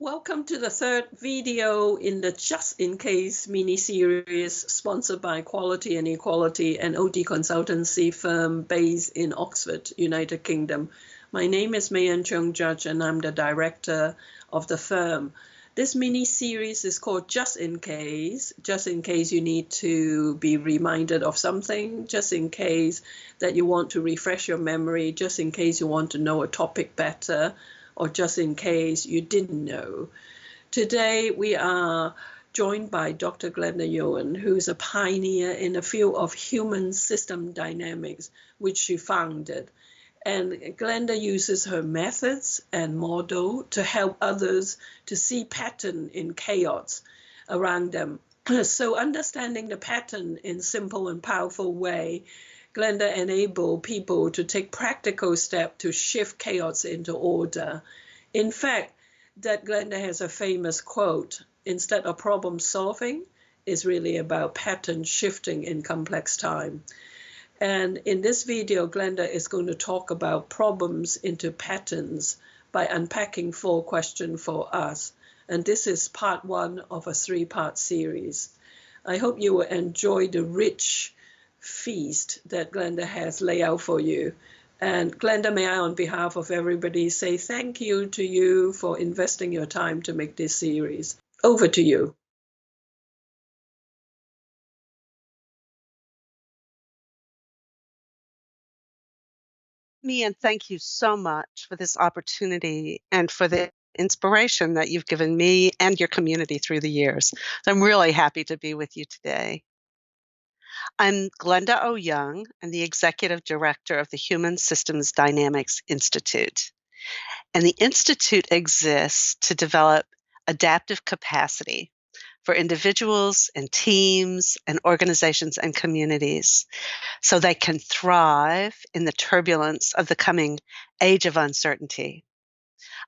Welcome to the third video in the Just In Case mini-series sponsored by Quality and Equality, an OD consultancy firm based in Oxford, United Kingdom. My name is Mayan Chung Judge and I'm the director of the firm. This mini-series is called just in case you need to be reminded of something, just in case that you want to refresh your memory, just in case you want to know a topic better, or just in case you didn't know. Today we are joined by Dr. Glenda Eoyang, who is a pioneer in the field of human system dynamics, which she founded. And Glenda uses her methods and model to help others to see pattern in chaos around them. So understanding the pattern in simple and powerful way, Glenda enabled people to take practical steps to shift chaos into order. In fact, that Glenda has a famous quote, instead of problem solving, is really about pattern shifting in complex time. And in this video, Glenda is going to talk about problems into patterns by unpacking 4 questions for us. And this is part 1 of a 3-part series. I hope you will enjoy the rich feast that Glenda has laid out for you. And Glenda, may I, on behalf of everybody, say thank you to you for investing your time to make this series. Over to you. Mian, thank you so much for this opportunity and for the inspiration that you've given me and your community through the years. So I'm really happy to be with you today. I'm Glenda Eoyang. I'm the Executive Director of the Human Systems Dynamics Institute. And the Institute exists to develop adaptive capacity for individuals and teams and organizations and communities so they can thrive in the turbulence of the coming age of uncertainty.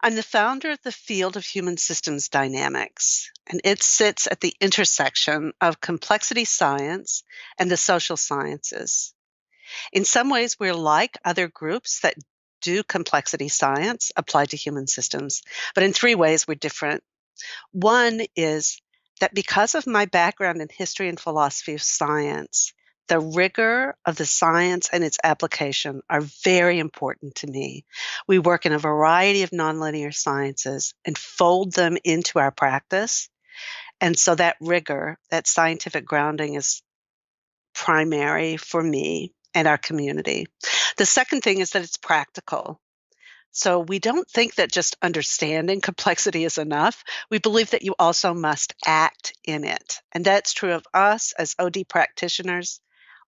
I'm the founder of the field of human systems dynamics, and it sits at the intersection of complexity science and the social sciences. In some ways, we're like other groups that do complexity science applied to human systems, but in 3 ways we're different. One is that because of my background in history and philosophy of science, the rigor of the science and its application are very important to me. We work in a variety of nonlinear sciences and fold them into our practice. And so that rigor, that scientific grounding is primary for me and our community. The second thing is that it's practical. So we don't think that just understanding complexity is enough. We believe that you also must act in it. And that's true of us as OD practitioners,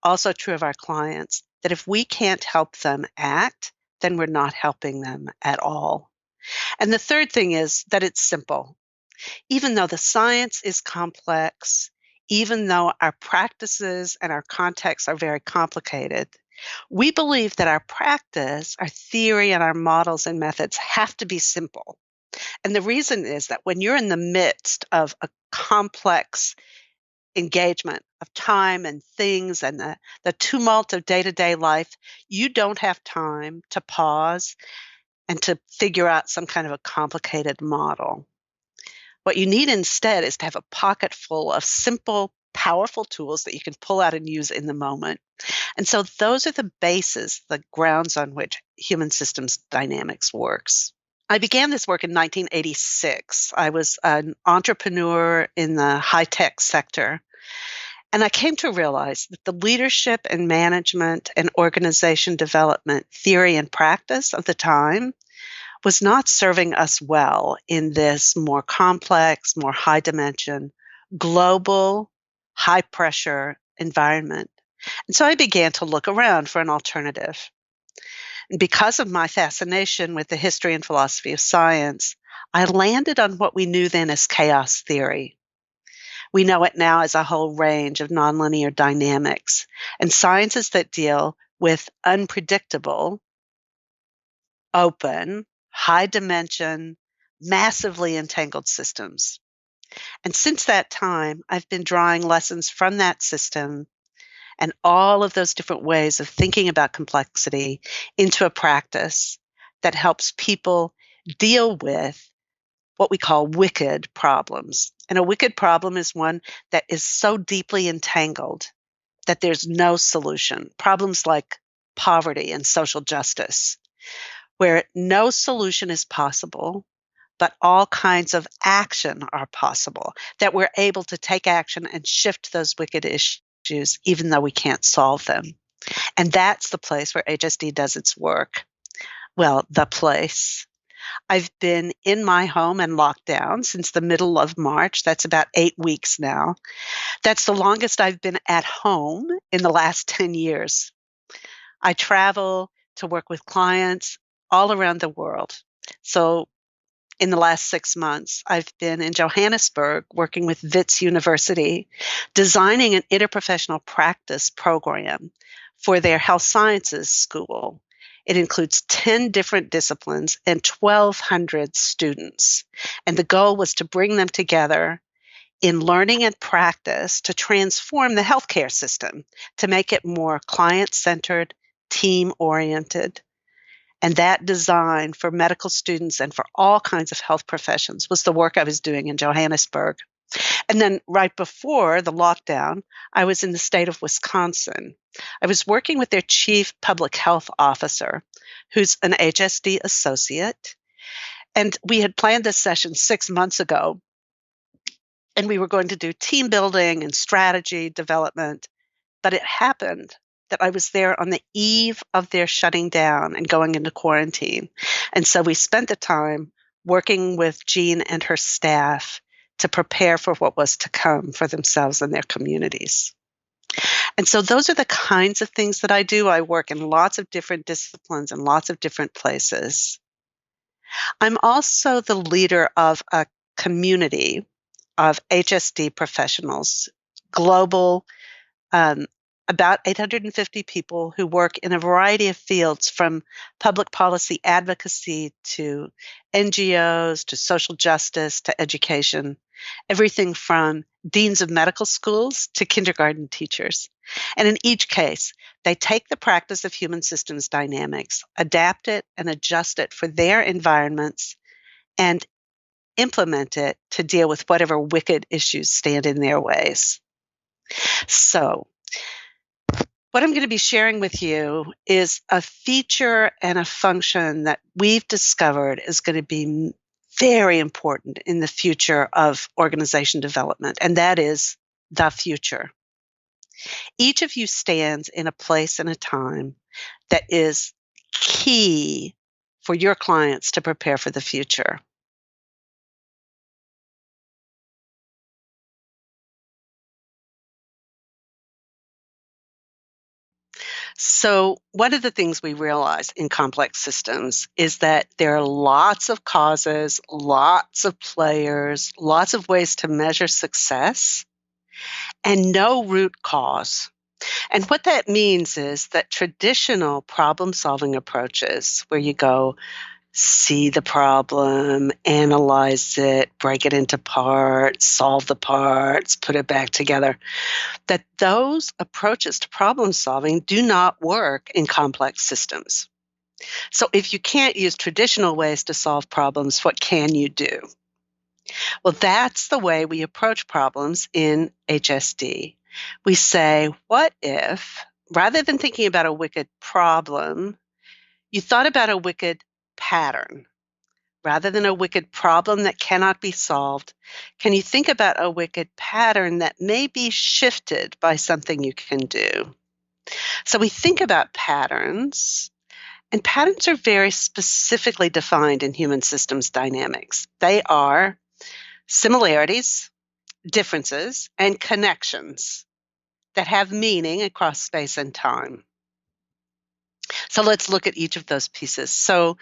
also true of our clients, that if we can't help them act, then we're not helping them at all. And the third thing is that it's simple. Even though the science is complex, even though our practices and our contexts are very complicated, we believe that our practice, our theory, and our models and methods have to be simple. And the reason is that when you're in the midst of a complex engagement of time and things and the tumult of day-to-day life, you don't have time to pause and to figure out some kind of a complicated model. What you need instead is to have a pocket full of simple, powerful tools that you can pull out and use in the moment. And so those are the bases, the grounds on which human systems dynamics works. I began this work in 1986. I was an entrepreneur in the high-tech sector. And I came to realize that the leadership and management and organization development theory and practice of the time was not serving us well in this more complex, more high dimension, global, high pressure environment. And so I began to look around for an alternative. And because of my fascination with the history and philosophy of science, I landed on what we knew then as chaos theory. We know it now as a whole range of nonlinear dynamics and sciences that deal with unpredictable, open, high dimension, massively entangled systems. And since that time, I've been drawing lessons from that system and all of those different ways of thinking about complexity into a practice that helps people deal with what we call wicked problems. And a wicked problem is one that is so deeply entangled that there's no solution. Problems like poverty and social justice, where no solution is possible, but all kinds of action are possible, that we're able to take action and shift those wicked issues, even though we can't solve them. And that's the place where HSD does its work. Well, the place. I've been in my home and locked down since the middle of March. That's about 8 weeks now. That's the longest I've been at home in the last 10 years. I travel to work with clients all around the world. So in the last 6 months, I've been in Johannesburg working with Wits University, designing an interprofessional practice program for their health sciences school. It includes 10 different disciplines and 1,200 students. And the goal was to bring them together in learning and practice to transform the healthcare system, to make it more client-centered, team-oriented. And that design for medical students and for all kinds of health professions was the work I was doing in Johannesburg. And then right before the lockdown, I was in the state of Wisconsin. I was working with their chief public health officer, who's an HSD associate. And we had planned this session 6 months ago, and we were going to do team building and strategy development. But it happened that I was there on the eve of their shutting down and going into quarantine. And so we spent the time working with Jean and her staff to prepare for what was to come for themselves and their communities. And so those are the kinds of things that I do. I work in lots of different disciplines and lots of different places. I'm also the leader of a community of HSD professionals, global, about 850 people who work in a variety of fields, from public policy advocacy to NGOs to social justice to education, everything from deans of medical schools to kindergarten teachers. And in each case, they take the practice of human systems dynamics, adapt it and adjust it for their environments, and implement it to deal with whatever wicked issues stand in their ways. So, what I'm going to be sharing with you is a feature and a function that we've discovered is going to be very important in the future of organization development, and that is the future. Each of you stands in a place and a time that is key for your clients to prepare for the future. So one of the things we realize in complex systems is that there are lots of causes, lots of players, lots of ways to measure success, and no root cause. And what that means is that traditional problem-solving approaches, where you go, see the problem, analyze it, break it into parts, solve the parts, put it back together, that those approaches to problem solving do not work in complex systems. So if you can't use traditional ways to solve problems, what can you do? Well, that's the way we approach problems in HSD. We say, what if, rather than thinking about a wicked problem, you thought about a wicked pattern? Rather than a wicked problem that cannot be solved, can you think about a wicked pattern that may be shifted by something you can do? So we think about patterns, and patterns are very specifically defined in human systems dynamics. They are similarities, differences, and connections that have meaning across space and time. So let's look at each of those pieces. So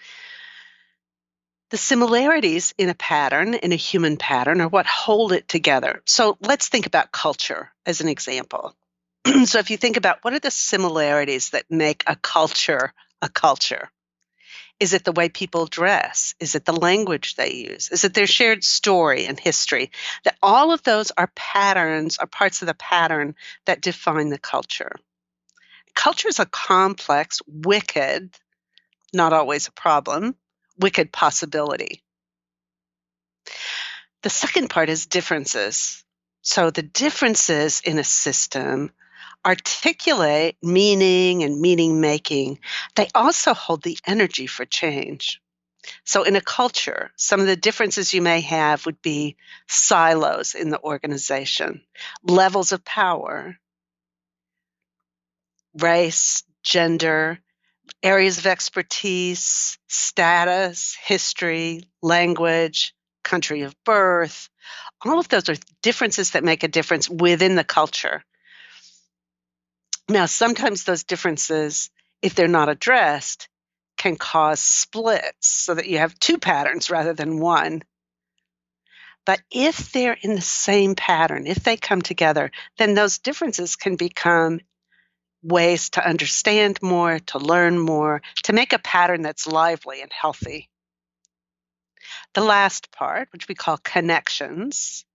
the similarities in a pattern, in a human pattern, are what hold it together. So let's think about culture as an example. So if you think about what are the similarities that make a culture a culture? Is it the way people dress? Is it the language they use? Is it their shared story and history? That all of those are patterns, are parts of the pattern that define the culture. Culture is a complex, wicked, not always a problem, wicked possibility. The second part is differences. So the differences in a system articulate meaning and meaning making. They also hold the energy for change. So in a culture, some of the differences you may have would be silos in the organization, levels of power, race, gender, areas of expertise, status, history, language, country of birth. All of those are differences that make a difference within the culture. Now, sometimes those differences, if they're not addressed, can cause splits so that you have two patterns rather than one. But if they're in the same pattern, if they come together, then those differences can become ways to understand more, to learn more, to make a pattern that's lively and healthy. The last part, which we call connections,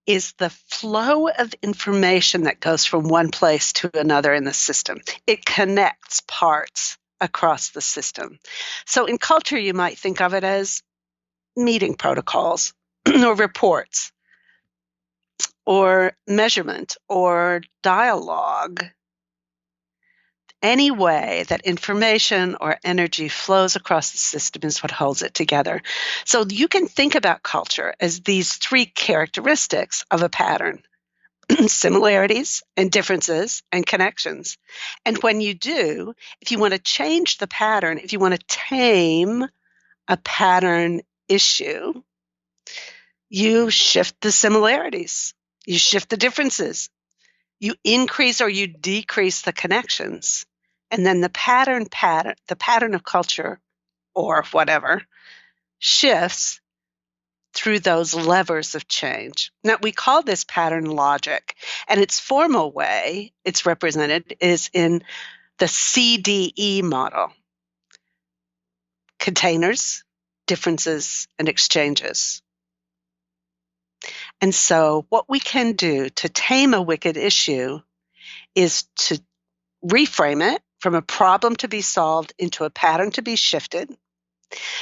is the flow of information that goes from one place to another in the system. It connects parts across the system. So in culture, you might think of it as meeting protocols or reports or measurement or dialogue. Any way that information or energy flows across the system is what holds it together. So you can think about culture as these three characteristics of a pattern: similarities and differences and connections. And when you do, if you want to change the pattern, if you want to tame a pattern issue, you shift the similarities, you shift the differences, you increase or you decrease the connections. And then the pattern of culture or whatever shifts through those levers of change. Now, we call this pattern logic, and its formal way it's represented is in the CDE model: containers, differences, and exchanges. And so what we can do to tame a wicked issue is to reframe it from a problem to be solved into a pattern to be shifted,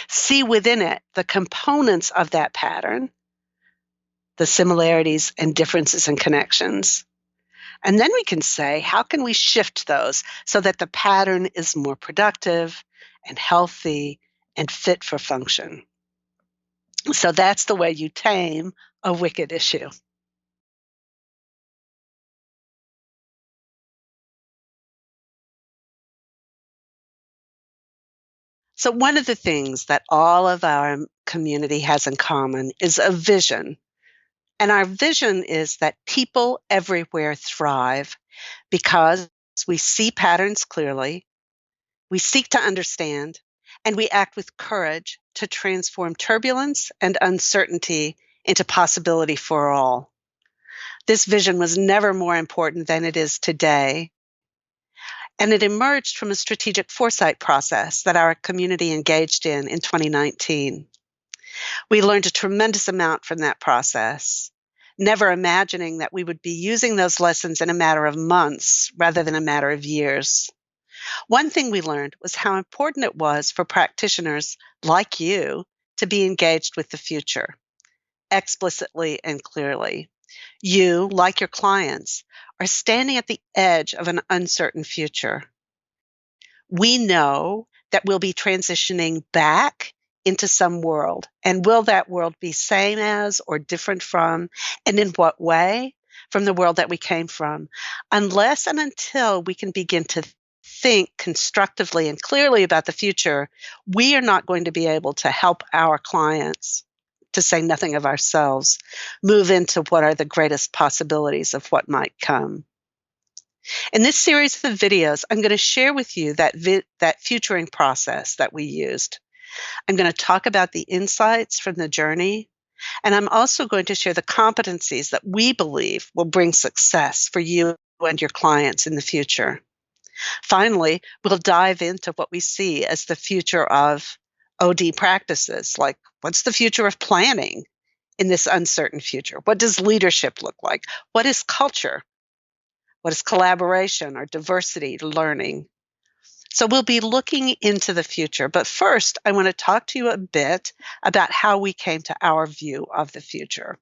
see within it the components of that pattern, the similarities and differences and connections. And then we can say, how can we shift those so that the pattern is more productive and healthy and fit for function? So that's the way you tame a wicked issue. So one of the things that all of our community has in common is a vision. And our vision is that people everywhere thrive because we see patterns clearly, we seek to understand, and we act with courage to transform turbulence and uncertainty into possibility for all. This vision was never more important than it is today. And it emerged from a strategic foresight process that our community engaged in 2019. We learned a tremendous amount from that process, never imagining that we would be using those lessons in a matter of months rather than a matter of years. One thing we learned was how important it was for practitioners like you to be engaged with the future, explicitly and clearly. You, like your clients, are standing at the edge of an uncertain future. We know that we'll be transitioning back into some world. And will that world be same as or different from, and in what way, from the world that we came from? Unless and until we can begin to think constructively and clearly about the future, we are not going to be able to help our clients, to say nothing of ourselves, move into what are the greatest possibilities of what might come. In this series of videos, I'm going to share with you that futuring process that we used. I'm going to talk about the insights from the journey, and I'm also going to share the competencies that we believe will bring success for you and your clients in the future. Finally, we'll dive into what we see as the future of OD practices, like what's the future of planning in this uncertain future? What does leadership look like? What is culture? What is collaboration or diversity learning? So we'll be looking into the future. But first, I want to talk to you a bit about how we came to our view of the future.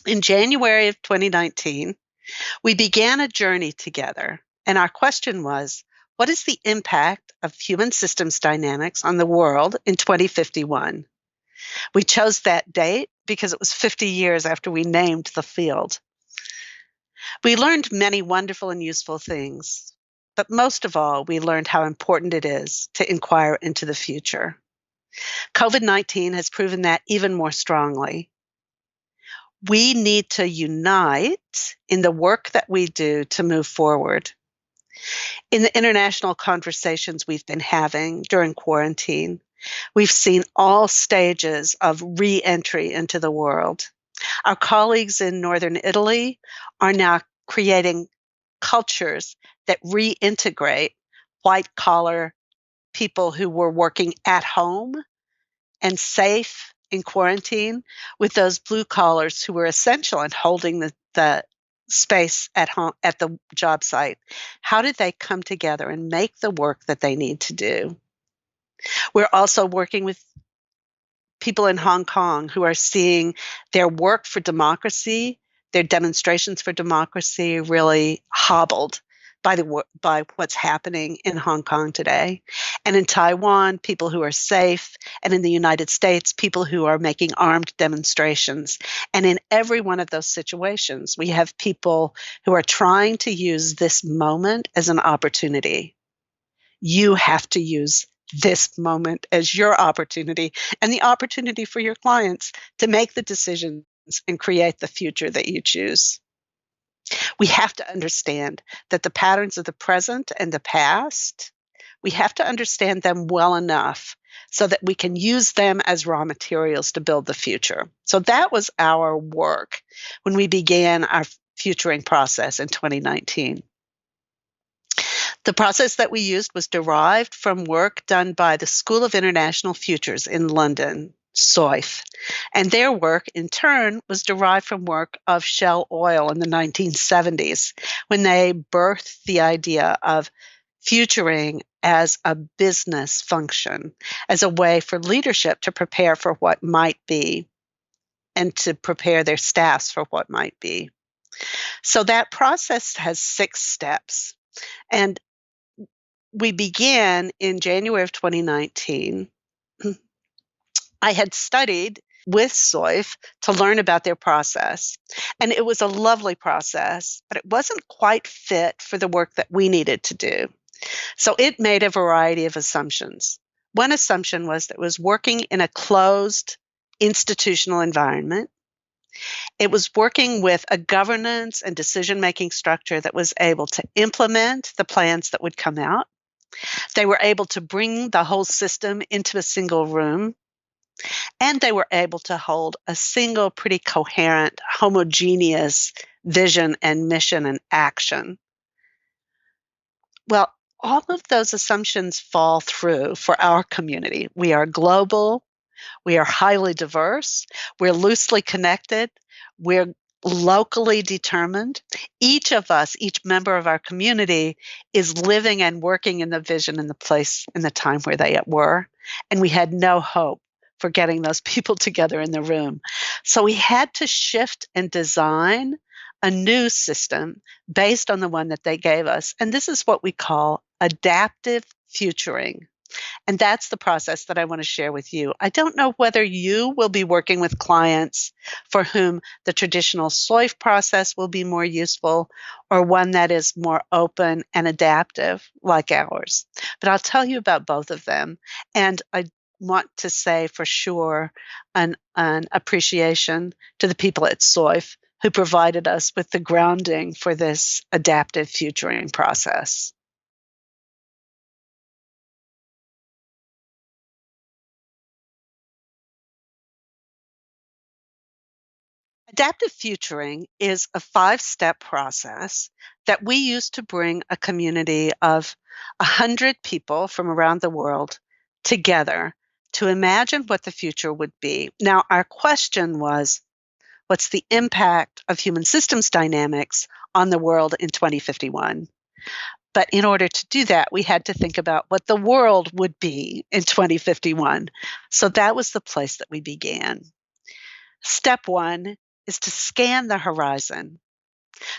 In January of 2019, we began a journey together, and our question was, what is the impact of human systems dynamics on the world in 2051? We chose that date because it was 50 years after we named the field. We learned many wonderful and useful things, but most of all, we learned how important it is to inquire into the future. COVID-19 has proven that even more strongly. We need to unite in the work that we do to move forward. In the international conversations we've been having during quarantine, we've seen all stages of re-entry into the world. Our colleagues in Northern Italy are now creating cultures that reintegrate white-collar people who were working at home and safe in quarantine with those blue collars who were essential in holding the space at home at the job site. How did they come together and make the work that they need to do? We're also working with people in Hong Kong who are seeing their work for democracy, their demonstrations for democracy really hobbled by what's happening in Hong Kong today. And in Taiwan, people who are safe, and in the United States, people who are making armed demonstrations. And in every one of those situations, we have people who are trying to use this moment as an opportunity. You have to use this moment as your opportunity and the opportunity for your clients to make the decisions and create the future that you choose. We have to understand that the patterns of the present and the past, we have to understand them well enough so that we can use them as raw materials to build the future. So that was our work when we began our futuring process in 2019. The process that we used was derived from work done by the School of International Futures in London, SOIF. And their work, in turn, was derived from work of Shell Oil in the 1970s, when they birthed the idea of futuring as a business function, as a way for leadership to prepare for what might be and to prepare their staffs for what might be. So that process has 6 steps. And we began in January of 2019. I had studied with SOIF to learn about their process. And it was a lovely process, but it wasn't quite fit for the work that we needed to do. So it made a variety of assumptions. One assumption was that it was working in a closed institutional environment. It was working with a governance and decision-making structure that was able to implement the plans that would come out. They were able to bring the whole system into a single room, and they were able to hold a single, pretty coherent, homogeneous vision and mission and action. Well, all of those assumptions fall through for our community. We are global. We are highly diverse. We're loosely connected. We're locally determined. Each of us, each member of our community, is living and working in the vision and the place and the time where they were. And we had no hope for getting those people together in the room. So we had to shift and design a new system based on the one that they gave us. And this is what we call adaptive futuring. And that's the process that I want to share with you. I don't know whether you will be working with clients for whom the traditional SOIF process will be more useful or one that is more open and adaptive like ours. But I'll tell you about both of them. And I want to say for sure an appreciation to the people at SOIF who provided us with the grounding for this adaptive futuring process. Adaptive futuring is a 5-step process that we use to bring a community of 100 people from around the world together to imagine what the future would be. Now, our question was, what's the impact of human systems dynamics on the world in 2051? But in order to do that, we had to think about what the world would be in 2051. So that was the place that we began. Step one is to scan the horizon.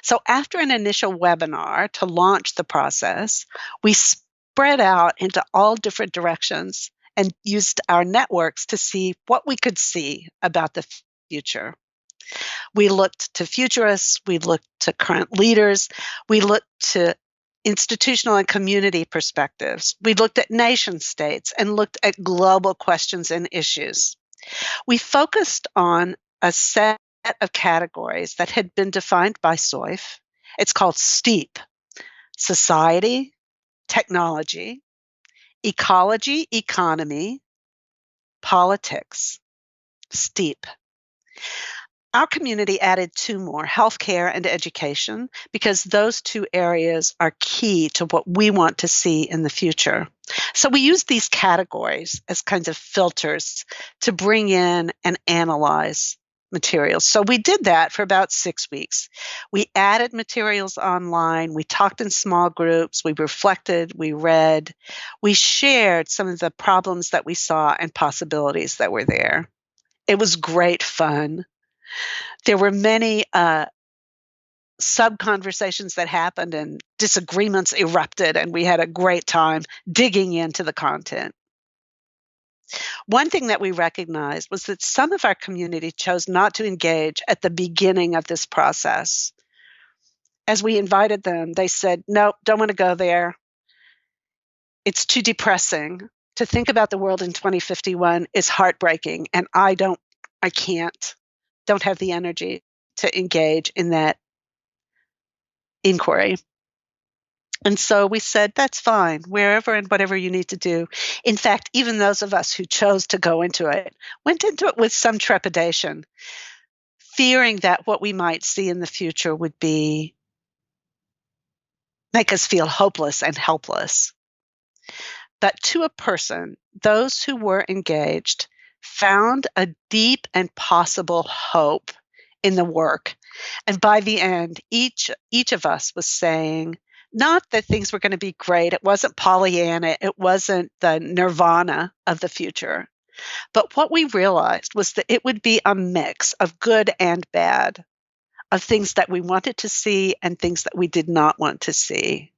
So after an initial webinar to launch the process, we spread out into all different directions and used our networks to see what we could see about the future. We looked to futurists, we looked to current leaders, we looked to institutional and community perspectives. We looked at nation states and looked at global questions and issues. We focused on a set of categories that had been defined by SOIF. It's called STEEP: society, technology, ecology, economy, politics. STEEP. Our community added two more, healthcare and education, because those two areas are key to what we want to see in the future. So we use these categories as kinds of filters to bring in and analyze materials. So we did that for about 6 weeks. We added materials online. We talked in small groups. We reflected. We read. We shared some of the problems that we saw and possibilities that were there. It was great fun. There were many sub-conversations that happened and disagreements erupted, and we had a great time digging into the content. One thing that we recognized was that some of our community chose not to engage at the beginning of this process. As we invited them, they said, "Nope, don't want to go there. It's too depressing. To think about the world in 2051 is heartbreaking, and I don't have the energy to engage in that inquiry." And so we said, that's fine, wherever and whatever you need to do. In fact, even those of us who chose to go into it went into it with some trepidation, fearing that what we might see in the future would make us feel hopeless and helpless. But to a person, those who were engaged found a deep and possible hope in the work. And by the end, each of us was saying, not that things were going to be great. It wasn't Pollyanna. It wasn't the nirvana of the future. But what we realized was that it would be a mix of good and bad, of things that we wanted to see and things that we did not want to see.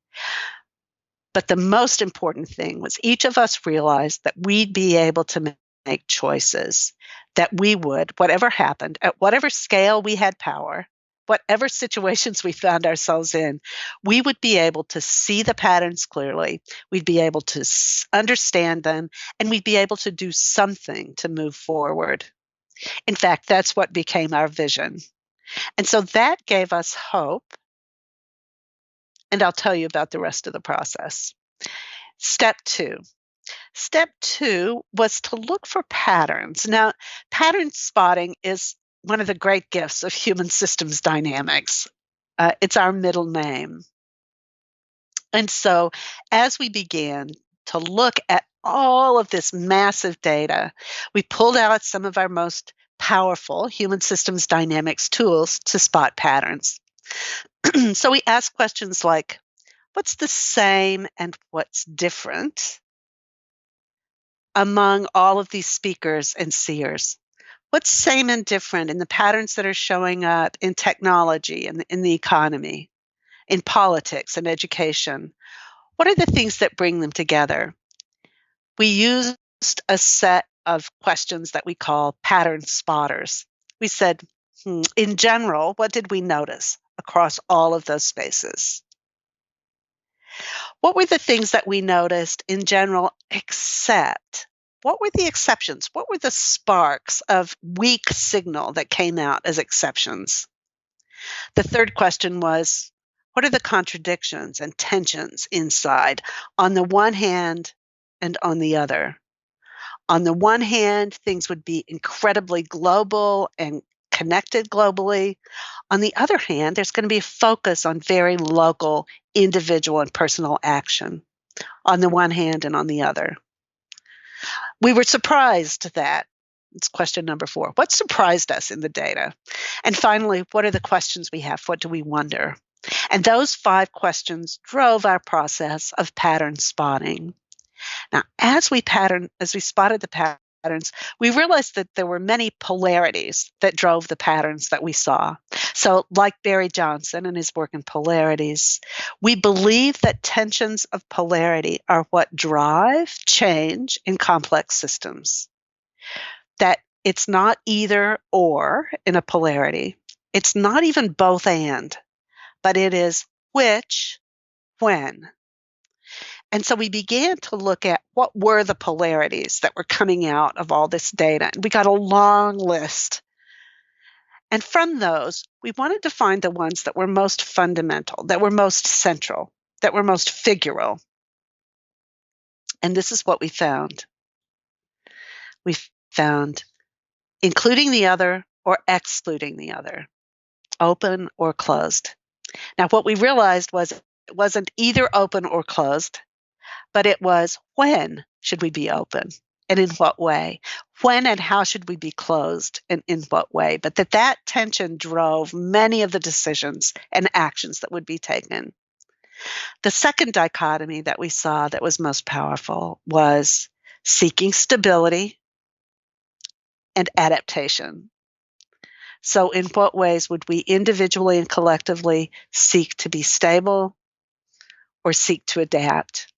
But the most important thing was each of us realized that we'd be able to make choices, that we would, whatever happened, at whatever scale we had power, whatever situations we found ourselves in, we would be able to see the patterns clearly, we'd be able to understand them, and we'd be able to do something to move forward. In fact, that's what became our vision. And so that gave us hope. And I'll tell you about the rest of the process. Step two. Step two was to look for patterns. Now, pattern spotting is one of the great gifts of human systems dynamics. It's our middle name. And so as we began to look at all of this massive data, we pulled out some of our most powerful human systems dynamics tools to spot patterns. So we asked questions like, what's the same and what's different among all of these speakers and seers? What's same and different in the patterns that are showing up in technology and in the economy, in politics and education? What are the things that bring them together? We used a set of questions that we call pattern spotters. We said, in general, what did we notice across all of those spaces? What were the things that we noticed in general, except what were the exceptions? What were the sparks of weak signal that came out as exceptions? The third question was, what are the contradictions and tensions inside, on the one hand and on the other? On the one hand, things would be incredibly global and connected globally. On the other hand, there's going to be a focus on very local, individual, and personal action, on the one hand and on the other. We were surprised that, it's question number 4, what surprised us in the data? And finally, what are the questions we have? What do we wonder? And those 5 questions drove our process of pattern spotting. Now, as we spotted the patterns, we realized that there were many polarities that drove the patterns that we saw. So, like Barry Johnson and his work in polarities, we believe that tensions of polarity are what drive change in complex systems. That it's not either or in a polarity. It's not even both and, but it is which, when. And so we began to look at what were the polarities that were coming out of all this data. And we got a long list. And from those, we wanted to find the ones that were most fundamental, that were most central, that were most figural. And this is what we found. We found including the other or excluding the other, open or closed. Now, what we realized was it wasn't either open or closed, but it was when should we be open and in what way? When and how should we be closed and in what way? But that tension drove many of the decisions and actions that would be taken. The second dichotomy that we saw that was most powerful was seeking stability and adaptation. So in what ways would we individually and collectively seek to be stable or seek to adapt?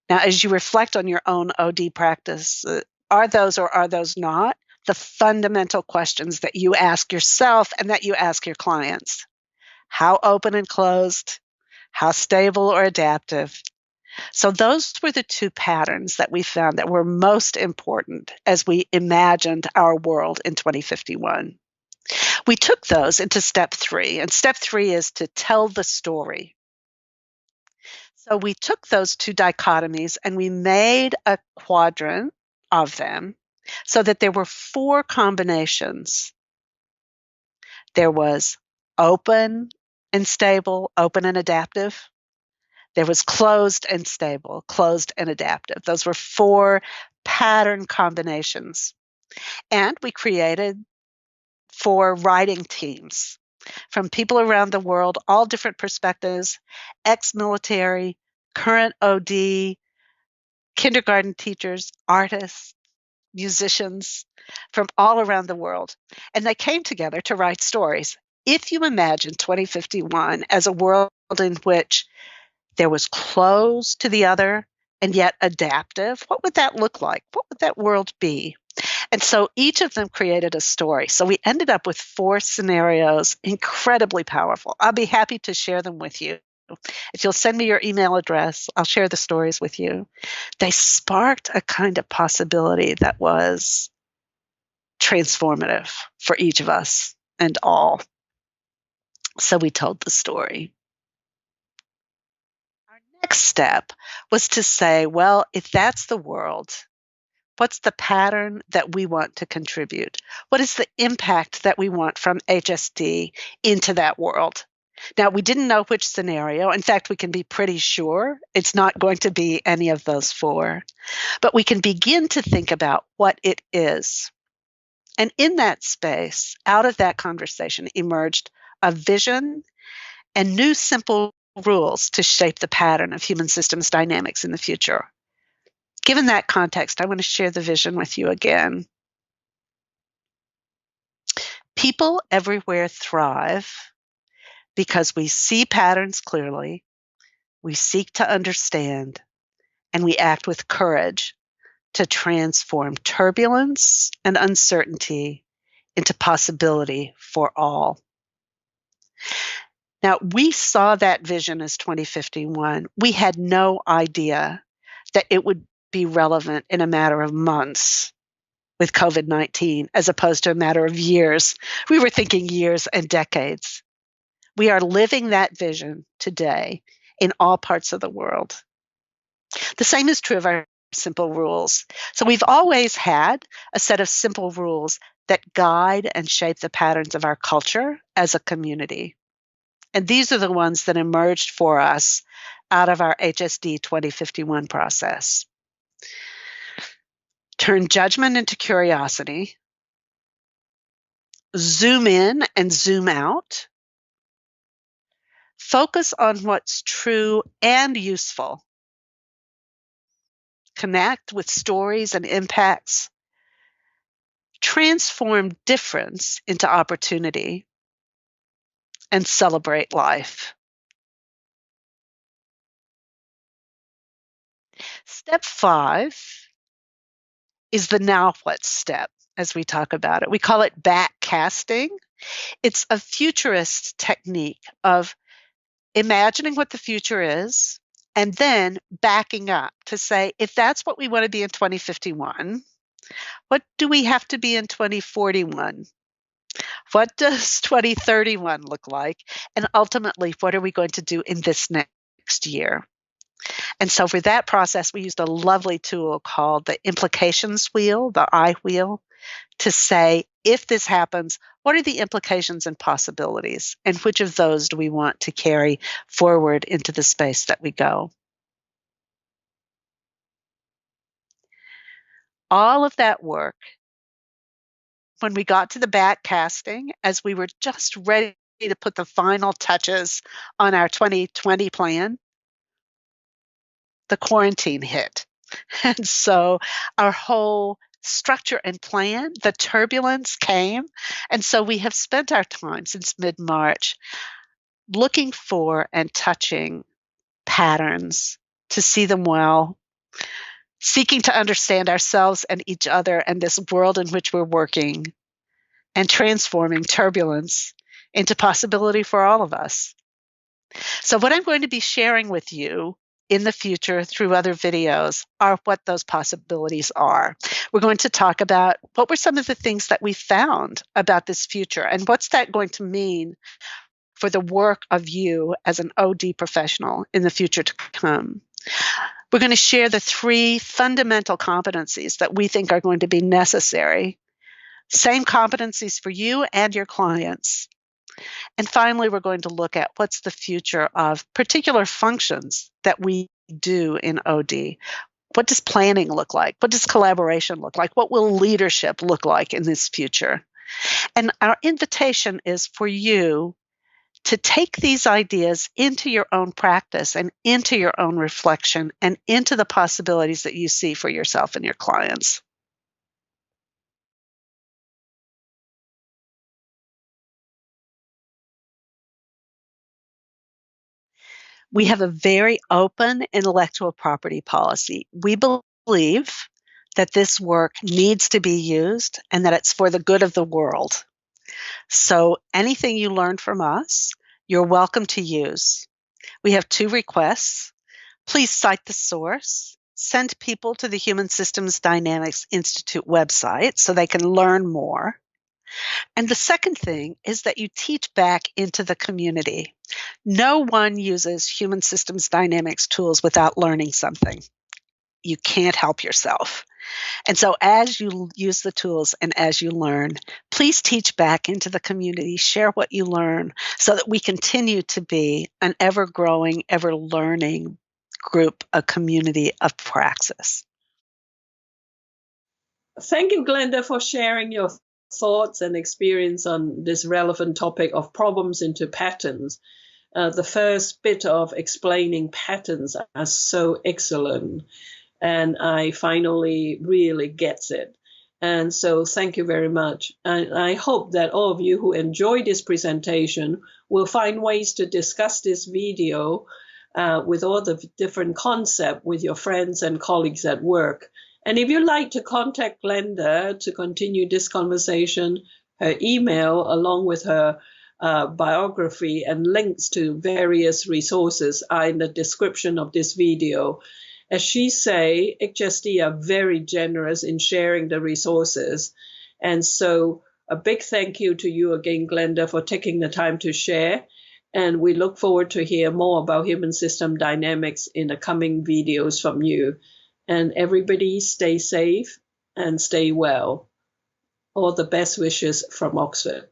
Now, as you reflect on your own OD practice, are those or are those not the fundamental questions that you ask yourself and that you ask your clients? How open and closed? How stable or adaptive? So those were the 2 patterns that we found that were most important as we imagined our world in 2051. We took those into step 3, and step 3 is to tell the story. So we took those 2 dichotomies and we made a quadrant of them so that there were 4 combinations. There was open and stable, open and adaptive. There was closed and stable, closed and adaptive. Those were 4 pattern combinations. And we created 4 writing teams from people around the world, all different perspectives, ex-military, current OD, kindergarten teachers, artists, musicians from all around the world. And they came together to write stories. If you imagine 2051 as a world in which there was closed to the other and yet adaptive, what would that look like? What would that world be? And so each of them created a story. So we ended up with 4 scenarios, incredibly powerful. I'll be happy to share them with you. If you'll send me your email address, I'll share the stories with you. They sparked a kind of possibility that was transformative for each of us and all. So we told the story. Our next step was to say, well, if that's the world, what's the pattern that we want to contribute? What is the impact that we want from HSD into that world? Now, we didn't know which scenario. In fact, we can be pretty sure it's not going to be any of those 4. But we can begin to think about what it is. And in that space, out of that conversation, emerged a vision and new simple rules to shape the pattern of human systems dynamics in the future. Given that context, I want to share the vision with you again. People everywhere thrive because we see patterns clearly, we seek to understand, and we act with courage to transform turbulence and uncertainty into possibility for all. Now, we saw that vision as 2051. We had no idea that it would be relevant in a matter of months with COVID-19 as opposed to a matter of years. We were thinking years and decades. We are living that vision today in all parts of the world. The same is true of our simple rules. So we've always had a set of simple rules that guide and shape the patterns of our culture as a community. And these are the ones that emerged for us out of our HSD 2051 process. Turn judgment into curiosity, zoom in and zoom out, Focus on what's true and useful. Connect with stories and impacts. Transform difference into opportunity. And celebrate life. Step 5 is the now what step as we talk about it. We call it backcasting. It's a futurist technique of imagining what the future is and then backing up to say, if that's what we want to be in 2051, what do we have to be in 2041? What does 2031 look like? And ultimately, what are we going to do in this next year? And so for that process, we used a lovely tool called the implications wheel, the I wheel, to say, if this happens, what are the implications and possibilities? And which of those do we want to carry forward into the space that we go? All of that work, when we got to the backcasting, as we were just ready to put the final touches on our 2020 plan, the quarantine hit. And so our whole structure and plan, the turbulence came. And so we have spent our time since mid-March looking for and touching patterns to see them well, seeking to understand ourselves and each other and this world in which we're working, and transforming turbulence into possibility for all of us. So what I'm going to be sharing with you in the future through other videos are what those possibilities are. We're going to talk about what were some of the things that we found about this future and what's that going to mean for the work of you as an OD professional in the future to come. We're going to share the 3 fundamental competencies that we think are going to be necessary. Same competencies for you and your clients. And finally, we're going to look at what's the future of particular functions that we do in OD. What does planning look like? What does collaboration look like? What will leadership look like in this future? And our invitation is for you to take these ideas into your own practice and into your own reflection and into the possibilities that you see for yourself and your clients. We have a very open intellectual property policy. We believe that this work needs to be used and that it's for the good of the world. So anything you learn from us, you're welcome to use. We have 2 requests. Please cite the source. Send people to the Human Systems Dynamics Institute website so they can learn more. And the second thing is that you teach back into the community. No one uses human systems dynamics tools without learning something. You can't help yourself. And so as you use the tools and as you learn, please teach back into the community, share what you learn so that we continue to be an ever-growing, ever-learning group, a community of praxis. Thank you, Glenda, for sharing your thoughts and experience on this relevant topic of problems into patterns. The first bit of explaining patterns are so excellent, and I finally really gets it. And so thank you very much. And I hope that all of you who enjoy this presentation will find ways to discuss this video with all the different concepts with your friends and colleagues at work. And if you'd like to contact Glenda to continue this conversation, her email along with her biography and links to various resources are in the description of this video. As she say, HSD are very generous in sharing the resources. And so a big thank you to you again, Glenda, for taking the time to share. And we look forward to hear more about human system dynamics in the coming videos from you. And everybody stay safe and stay well. All the best wishes from Oxford.